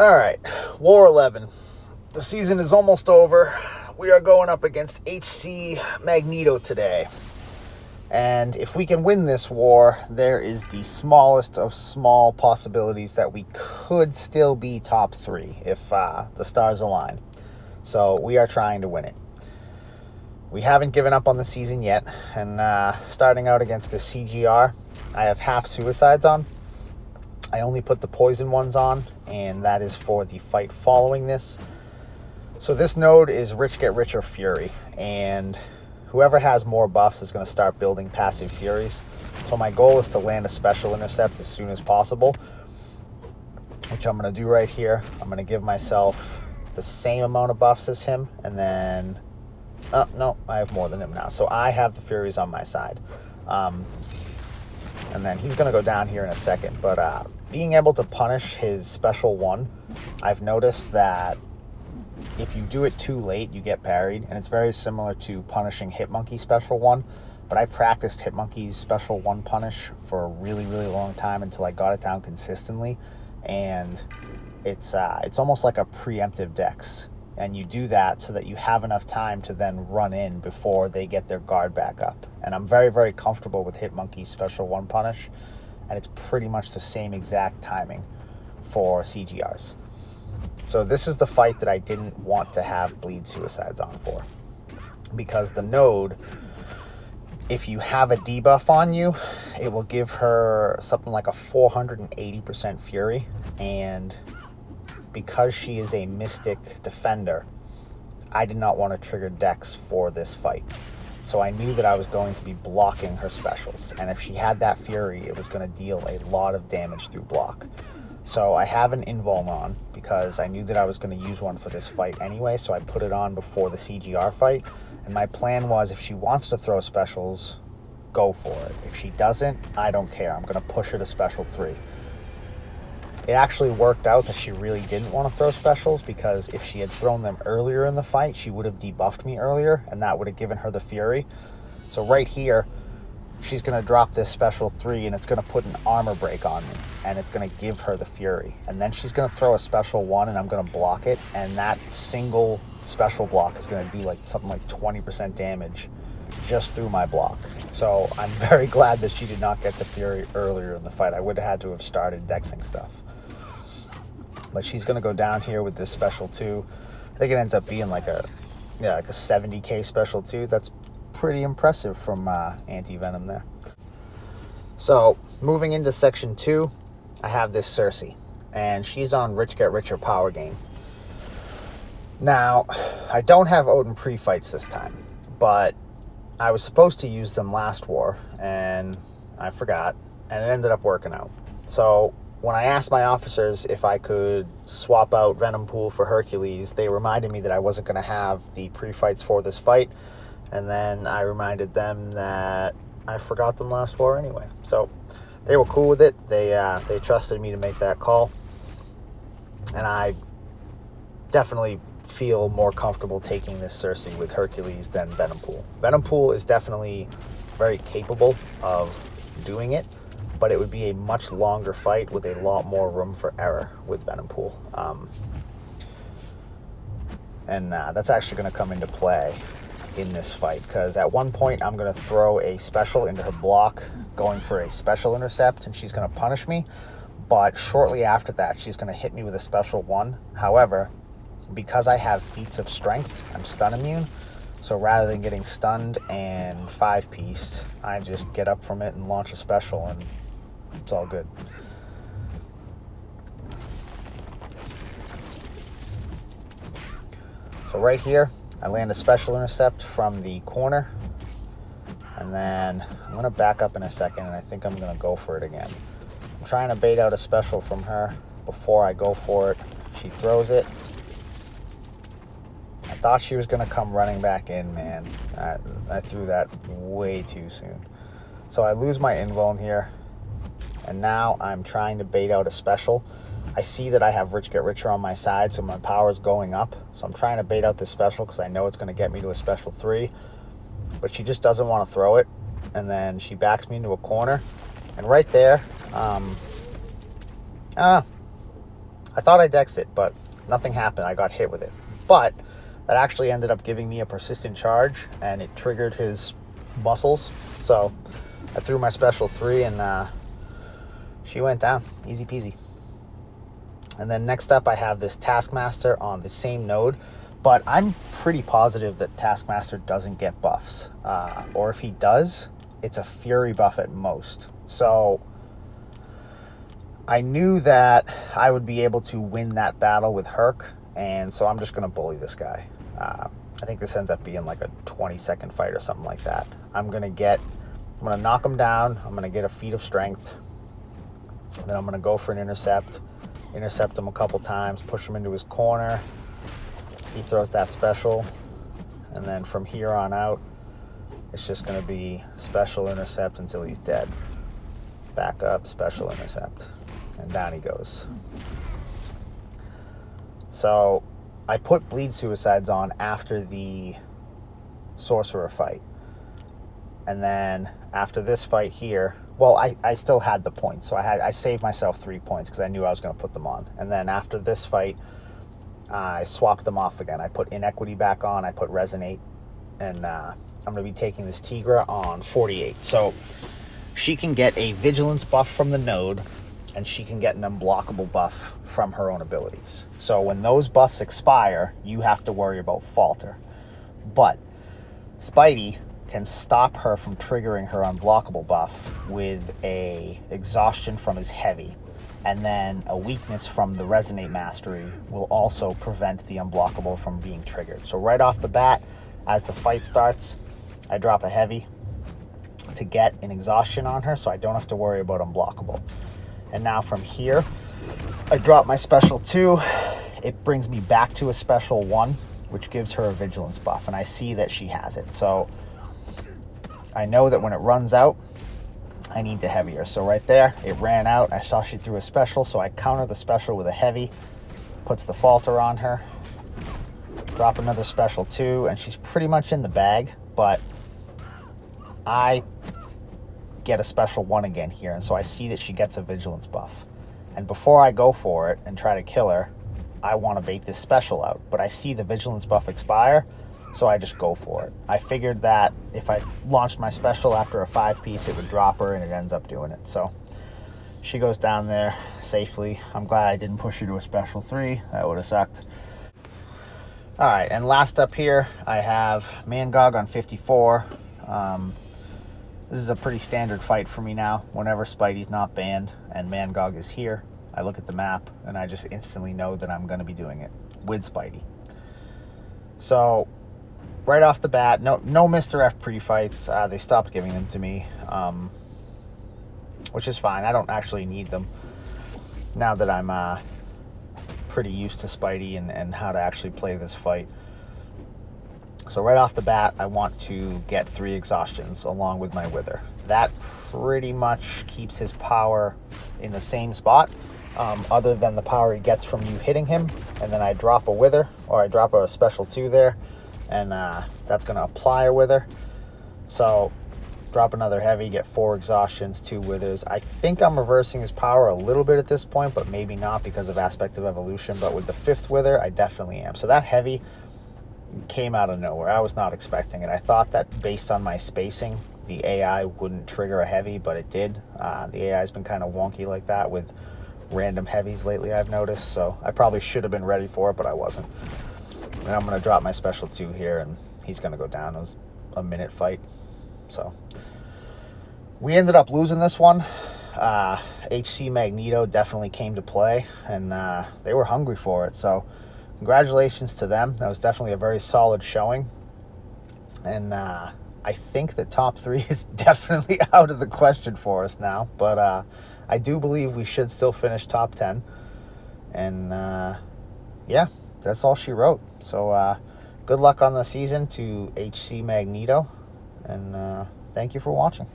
All right, War 11. The season is almost over. We are going up against HC Magneto today. And if we can win this war, there is the smallest of small possibilities that we could still be top 3 if the stars align. So we are trying to win it. We haven't given up on the season yet. And starting out against the CGR, I have half suicides on. I only put the poison ones on, and that is for the fight following this. So this node is Rich Get Richer Fury, and whoever has more buffs is going to start building passive Furies. So my goal is to land a special intercept as soon as possible, which I'm going to do right here. I'm going to give myself the same amount of buffs as him, and then... Oh, no, I have more than him now. So I have the Furies on my side. And then he's going to go down here in a second, but being able to punish his special 1, I've noticed that if you do it too late, you get parried, and it's very similar to punishing Hitmonkey's special 1, but I practiced Hitmonkey's special 1 punish for a really, really long time until I got it down consistently, and it's almost like a preemptive dex, and you do that so that you have enough time to then run in before they get their guard back up. And I'm very, very comfortable with Hitmonkey's special 1 punish, and it's pretty much the same exact timing for CGRs. So this is the fight that I didn't want to have bleed suicides on for, because the node, if you have a debuff on you, it will give her something like a 480% fury, and because she is a mystic defender, I did not want to trigger dex for this fight. So I knew that I was going to be blocking her specials, and if she had that fury, it was going to deal a lot of damage through block. So I have an invuln on because I knew that I was going to use one for this fight anyway, so I put it on before the CGR fight, and my plan was if she wants to throw specials, go for it. If she doesn't, I don't care. I'm going to push her to special 3. It actually worked out that she really didn't want to throw specials, because if she had thrown them earlier in the fight, she would have debuffed me earlier, and that would have given her the fury. So right here, she's going to drop this special 3, and it's going to put an armor break on me, and it's going to give her the fury. And then she's going to throw a special 1, and I'm going to block it, and that single special block is going to do like something like 20% damage just through my block. So I'm very glad that she did not get the fury earlier in the fight. I would have had to have started dexing stuff. But she's going to go down here with this special 2. I think it ends up being like a 70k special 2. That's pretty impressive from Anti-Venom there. So moving into section 2, I have this Cersei, and she's on Rich Get Richer Powergain. Now, I don't have Odin pre-fights this time, but I was supposed to use them last war, and I forgot, and it ended up working out. So when I asked my officers if I could swap out Venom Pool for Hercules, they reminded me that I wasn't going to have the pre-fights for this fight, and then I reminded them that I forgot them last war anyway. So they were cool with it. They trusted me to make that call, and I definitely feel more comfortable taking this Cersei with Hercules than Venom Pool. Venom Pool is definitely very capable of doing it, but it would be a much longer fight with a lot more room for error with Venom Pool. And that's actually going to come into play in this fight, because at one point I'm going to throw a special into her block, going for a special intercept, and she's going to punish me, but shortly after that she's going to hit me with a special 1. However, because I have feats of strength, I'm stun immune, so rather than getting stunned and 5-pieced, I just get up from it and launch a special, and it's all good. So right here, I land a special intercept from the corner, and then I'm going to back up in a second, and I think I'm going to go for it again. I'm trying to bait out a special from her before I go for it. She throws it. I thought she was going to come running back in, man. I threw that way too soon. So I lose my invuln here, and now I'm trying to bait out a special. I see that I have Rich Get Richer on my side, so my power's going up. So I'm trying to bait out this special because I know it's going to get me to a special 3. But she just doesn't want to throw it. And then she backs me into a corner. And right there, I thought I dexed it, but nothing happened. I got hit with it. But that actually ended up giving me a persistent charge, and it triggered his muscles. So I threw my special 3, and she went down. Easy peasy. And then next up, I have this Taskmaster on the same node. But I'm pretty positive that Taskmaster doesn't get buffs. Or if he does, it's a Fury buff at most. So I knew that I would be able to win that battle with Herc. And so I'm just going to bully this guy. I think this ends up being like a 20-second fight or something like that. I'm going to knock him down. I'm going to get a feat of strength. And then I'm going to go for an intercept him a couple times, push him into his corner. He throws that special. And then from here on out, it's just going to be special intercept until he's dead. Back up, special intercept. And down he goes. So I put bleed suicides on after the Sorcerer fight. And then after this fight here, well, I still had the points. So I saved myself 3 points because I knew I was going to put them on. And then after this fight, I swapped them off again. I put Inequity back on. I put Resonate. And I'm going to be taking this Tigra on 48. So she can get a Vigilance buff from the node, and she can get an unblockable buff from her own abilities. So when those buffs expire, you have to worry about Falter. But Spidey can stop her from triggering her unblockable buff with a exhaustion from his heavy, and then a weakness from the Resonate Mastery will also prevent the unblockable from being triggered. So right off the bat, as the fight starts, I drop a heavy to get an exhaustion on her, so I don't have to worry about unblockable. And now from here, I drop my special 2. It brings me back to a special 1, which gives her a Vigilance buff, and I see that she has it. So I know that when it runs out, I need to heavy her. So right there, it ran out. I saw she threw a special, so I counter the special with a heavy, puts the Falter on her, drop another special 2, and she's pretty much in the bag, but I get a special 1 again here, and so I see that she gets a Vigilance buff. And before I go for it and try to kill her, I want to bait this special out, but I see the Vigilance buff expire, so I just go for it. I figured that if I launched my special after a 5-piece, it would drop her, and it ends up doing it. So she goes down there safely. I'm glad I didn't push her to a special 3. That would have sucked. All right, and last up here, I have Mangog on 54. This is a pretty standard fight for me now. Whenever Spidey's not banned and Mangog is here, I look at the map, and I just instantly know that I'm going to be doing it with Spidey. So right off the bat, no Mr. F pre-fights. They stopped giving them to me, which is fine. I don't actually need them now that I'm pretty used to Spidey and how to actually play this fight. So right off the bat, I want to get 3 exhaustions along with my Wither. That pretty much keeps his power in the same spot, other than the power he gets from you hitting him. And then I drop a Wither, or I drop a special 2 there, and that's going to apply a Wither. So drop another heavy, get 4 exhaustions, 2 Withers. I think I'm reversing his power a little bit at this point, but maybe not because of Aspect of Evolution. But with the 5th Wither, I definitely am. So that heavy came out of nowhere. I was not expecting it. I thought that based on my spacing, the AI wouldn't trigger a heavy, but it did. The AI has been kind of wonky like that with random heavies lately, I've noticed. So I probably should have been ready for it, but I wasn't. And I'm going to drop my special 2 here, and he's going to go down. It was a minute fight. So we ended up losing this one. HC Magneto definitely came to play, and they were hungry for it. So congratulations to them. That was definitely a very solid showing. And I think that top 3 is definitely out of the question for us now. But I do believe we should still finish top 10. And yeah, that's all she wrote. So good luck on the season to HC Magneto. And thank you for watching.